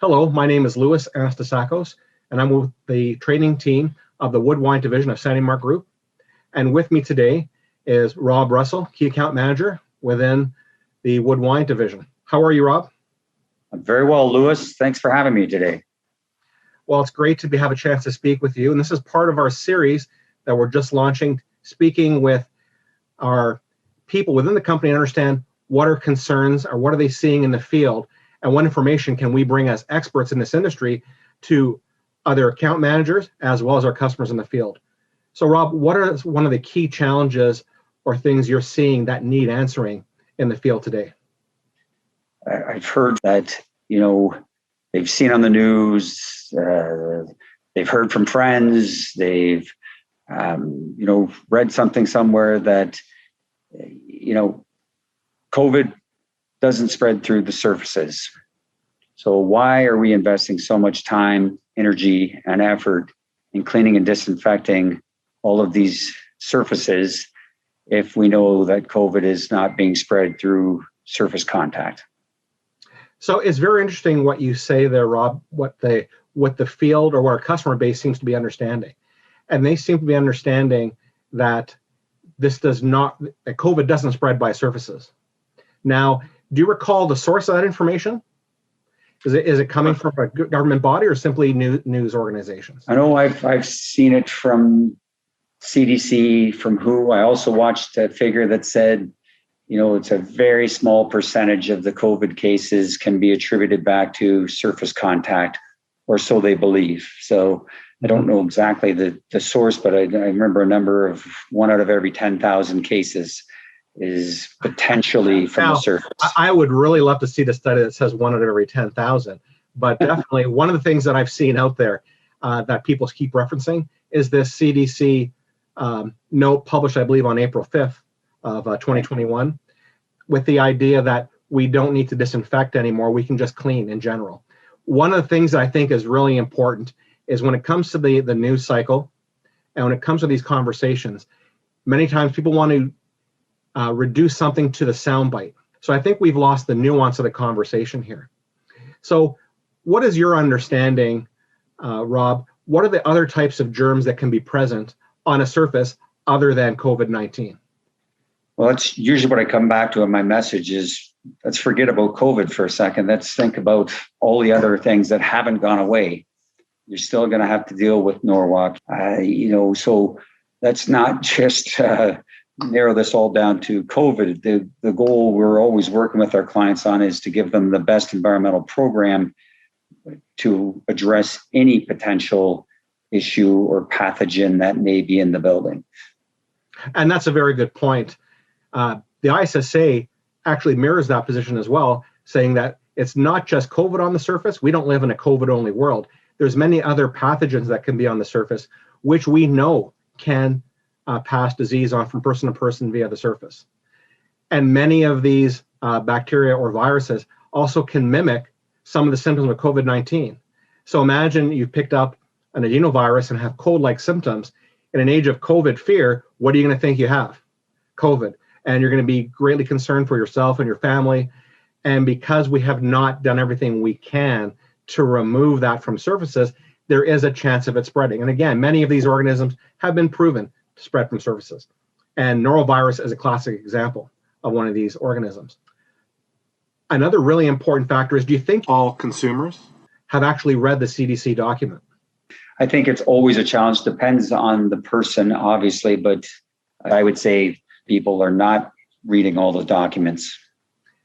Hello, my name is Louis Anastasakos, and I'm with the training team of the Wood Wine Division of Sandy Mark Group. And with me today is Rob Russell, Key Account Manager within the Wood Wine Division. How are you, Rob? I'm very well, Louis. Thanks for having me today. Well, it's great to have a chance to speak with you. And this is part of our series that we're just launching, speaking with our people within the company to understand what are concerns or what are they seeing in the field, and what information can we bring as experts in this industry to other account managers as well as our customers in the field. So Rob, what are one of the key challenges or things you're seeing that need answering in the field today? I've heard that, they've seen on the news, they've heard from friends, they've, read something somewhere that, COVID doesn't spread through the surfaces. So why are we investing so much time, energy, and effort in cleaning and disinfecting all of these surfaces if we know that COVID is not being spread through surface contact? So it's very interesting what you say there, Rob, what the field or what our customer base seems to be understanding. And they seem to be understanding that that COVID doesn't spread by surfaces. Now, do you recall the source of that information? Is it coming from a government body or simply news organizations? I know I've seen it from CDC, from WHO. I also watched a figure that said, it's a very small percentage of the COVID cases can be attributed back to surface contact, or so they believe. So I don't know exactly the source, but I remember a number of 1 out of every 10,000 cases is potentially from the surface. I would really love to see the study that says 1 out of every 10,000, but definitely one of the things that I've seen out there that people keep referencing is this CDC note published, I believe, on April 5th of 2021, with the idea that we don't need to disinfect anymore, we can just clean in general. One of the things that I think is really important is when it comes to the news cycle and when it comes to these conversations, many times people want to reduce something to the soundbite. So I think we've lost the nuance of the conversation here. So what is your understanding, Rob? What are the other types of germs that can be present on a surface other than COVID-19? Well, that's usually what I come back to in my message is, let's forget about COVID for a second. Let's think about all the other things that haven't gone away. You're still going to have to deal with Norwalk, so let's not just narrow this all down to COVID. The goal we're always working with our clients on is to give them the best environmental program to address any potential issue or pathogen that may be in the building. And that's a very good point. The ISSA actually mirrors that position as well, saying that it's not just COVID on the surface. We don't live in a COVID-only world. There's many other pathogens that can be on the surface, which we know can pass disease on from person to person via the surface. And many of these bacteria or viruses also can mimic some of the symptoms of COVID-19. So imagine you've picked up an adenovirus and have cold-like symptoms. In an age of COVID fear, what are you going to think you have? COVID. And you're going to be greatly concerned for yourself and your family. And because we have not done everything we can to remove that from surfaces, there is a chance of it spreading. And again, many of these organisms have been proven to spread from surfaces. And norovirus is a classic example of one of these organisms. Another really important factor is, do you think all consumers have actually read the CDC document? I think it's always a challenge. Depends on the person, obviously, but I would say people are not reading all the documents.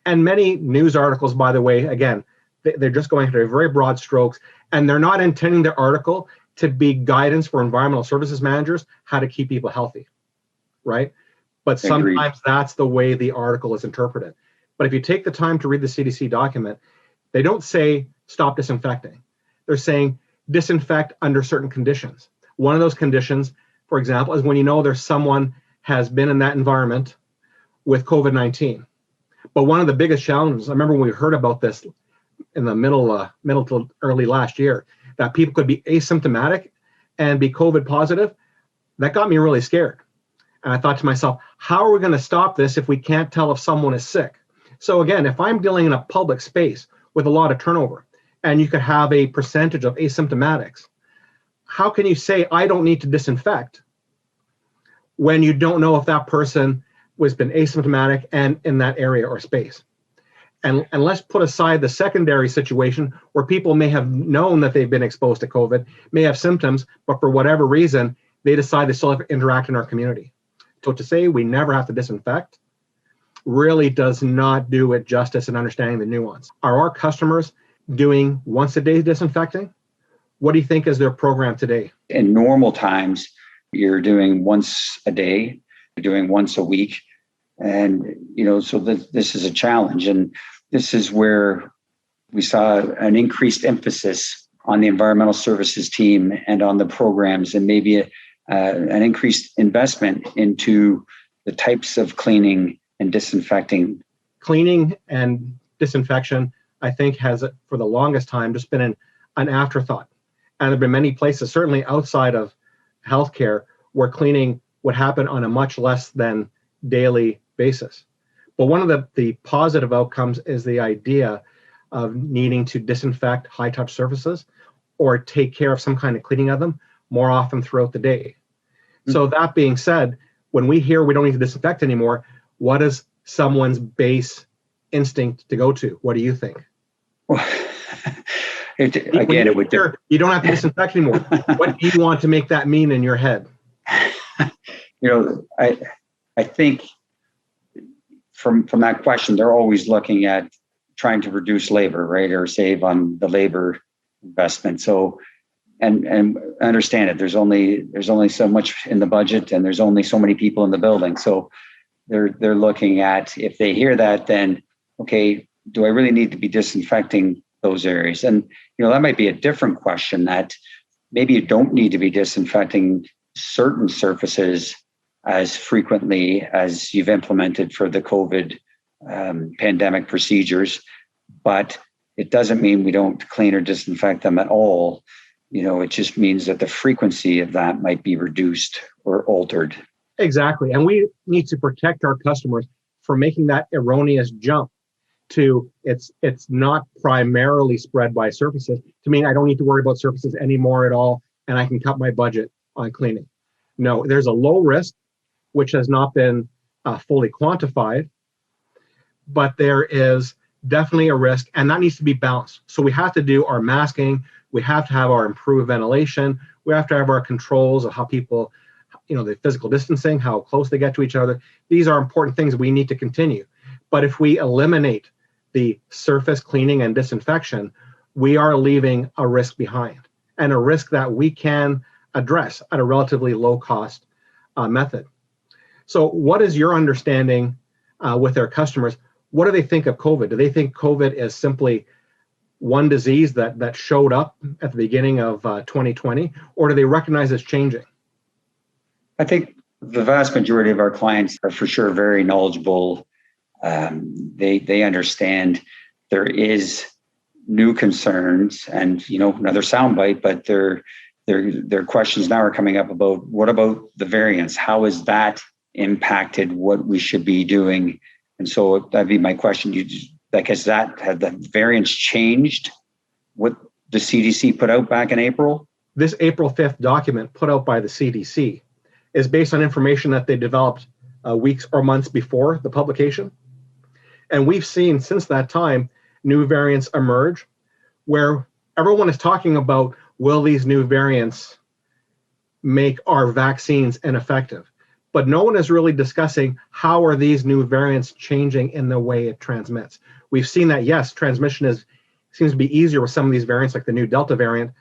And many news articles, by the way, again, they're just going through very broad strokes, and they're not intending their article to be guidance for environmental services managers how to keep people healthy, right? But sometimes that's the way the article is interpreted. But if you take the time to read the CDC document, they don't say stop disinfecting. They're saying disinfect under certain conditions. One of those conditions, for example, is when there's someone has been in that environment with COVID-19. But one of the biggest challenges, I remember when we heard about this in the middle to early last year, that people could be asymptomatic and be COVID positive. That got me really scared. And I thought to myself, how are we going to stop this if we can't tell if someone is sick? So again, if I'm dealing in a public space with a lot of turnover, and you could have a percentage of asymptomatics. How can you say I don't need to disinfect when you don't know if that person was been asymptomatic and in that area or space? And let's put aside the secondary situation where people may have known that they've been exposed to COVID, may have symptoms, but for whatever reason, they decide they still have to interact in our community. So to say we never have to disinfect really does not do it justice in understanding the nuance. Are our customers doing once a day disinfecting? What do you think is their program today? In normal times, you're doing once a day, you're doing once a week. And, so this is a challenge. And this is where we saw an increased emphasis on the environmental services team and on the programs, and maybe an increased investment into the types of cleaning and disinfecting. Cleaning and disinfection, I think, has for the longest time just been an afterthought. And there have been many places, certainly outside of healthcare, where cleaning would happen on a much less than daily basis. But one of the positive outcomes is the idea of needing to disinfect high-touch surfaces or take care of some kind of cleaning of them more often throughout the day. Mm-hmm. So that being said, when we hear we don't need to disinfect anymore, what is someone's base instinct to go to? What do you think? Well, you don't have to disinfect anymore. What do you want to make that mean in your head? I think from that question, they're always looking at trying to reduce labor, right, or save on the labor investment. So, and understand it. There's only so much in the budget, and there's only so many people in the building. So, they're looking at, if they hear that, then okay, do I really need to be disinfecting those areas? And that might be a different question, that maybe you don't need to be disinfecting certain surfaces as frequently as you've implemented for the COVID pandemic procedures, but it doesn't mean we don't clean or disinfect them at all. It just means that the frequency of that might be reduced or altered. Exactly. And we need to protect our customers from making that erroneous jump to it's not primarily spread by surfaces, to mean I don't need to worry about surfaces anymore at all, and I can cut my budget on cleaning. No, there's a low risk, which has not been fully quantified, but there is definitely a risk, and that needs to be balanced. So we have to do our masking, we have to have our improved ventilation, we have to have our controls of how people, the physical distancing, how close they get to each other. These are important things we need to continue. But if we eliminate the surface cleaning and disinfection, we are leaving a risk behind, and a risk that we can address at a relatively low cost method. So what is your understanding with their customers? What do they think of COVID? Do they think COVID is simply one disease that showed up at the beginning of 2020, or do they recognize it's changing? I think the vast majority of our clients are for sure very knowledgeable. They understand there is new concerns, and another soundbite, but their questions now are coming up about, what about the variants? How has that impacted what we should be doing? And so that'd be my question. Has the variants changed what the CDC put out back in April? This April 5th document put out by the CDC is based on information that they developed weeks or months before the publication. And we've seen since that time new variants emerge, where everyone is talking about, will these new variants make our vaccines ineffective? But no one is really discussing how are these new variants changing in the way it transmits. We've seen that, yes, transmission seems to be easier with some of these variants, like the new Delta variant,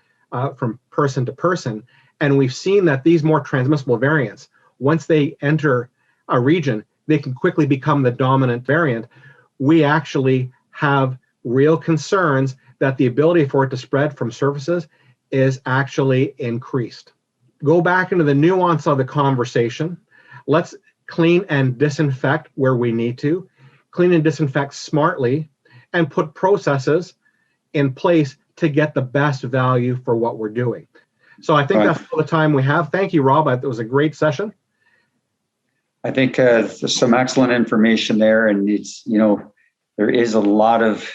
from person to person. And we've seen that these more transmissible variants, once they enter a region, they can quickly become the dominant variant. We actually have real concerns that the ability for it to spread from surfaces is actually increased. Go back into the nuance of the conversation. Let's clean and disinfect where we need to, clean and disinfect smartly, and put processes in place to get the best value for what we're doing. So I think that's all the time we have. Thank you, Rob. It was a great session. I think there's some excellent information there, and it's, there is a lot of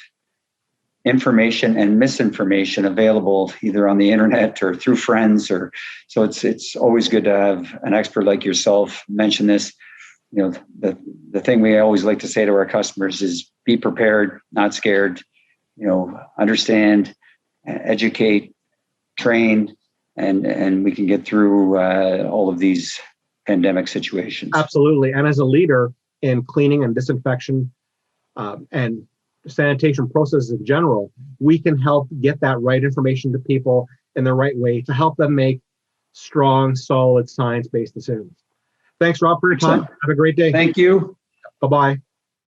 information and misinformation available either on the internet or through friends, or so it's always good to have an expert like yourself mention this. You know, the thing we always like to say to our customers is be prepared, not scared. You know, understand, educate, train, and we can get through all of these pandemic situations. Absolutely. And as a leader in cleaning and disinfection and sanitation processes in general, we can help get that right information to people in the right way to help them make strong, solid, science-based decisions. Thanks, Rob, for your time. Have a great day. Thank you. Bye-bye.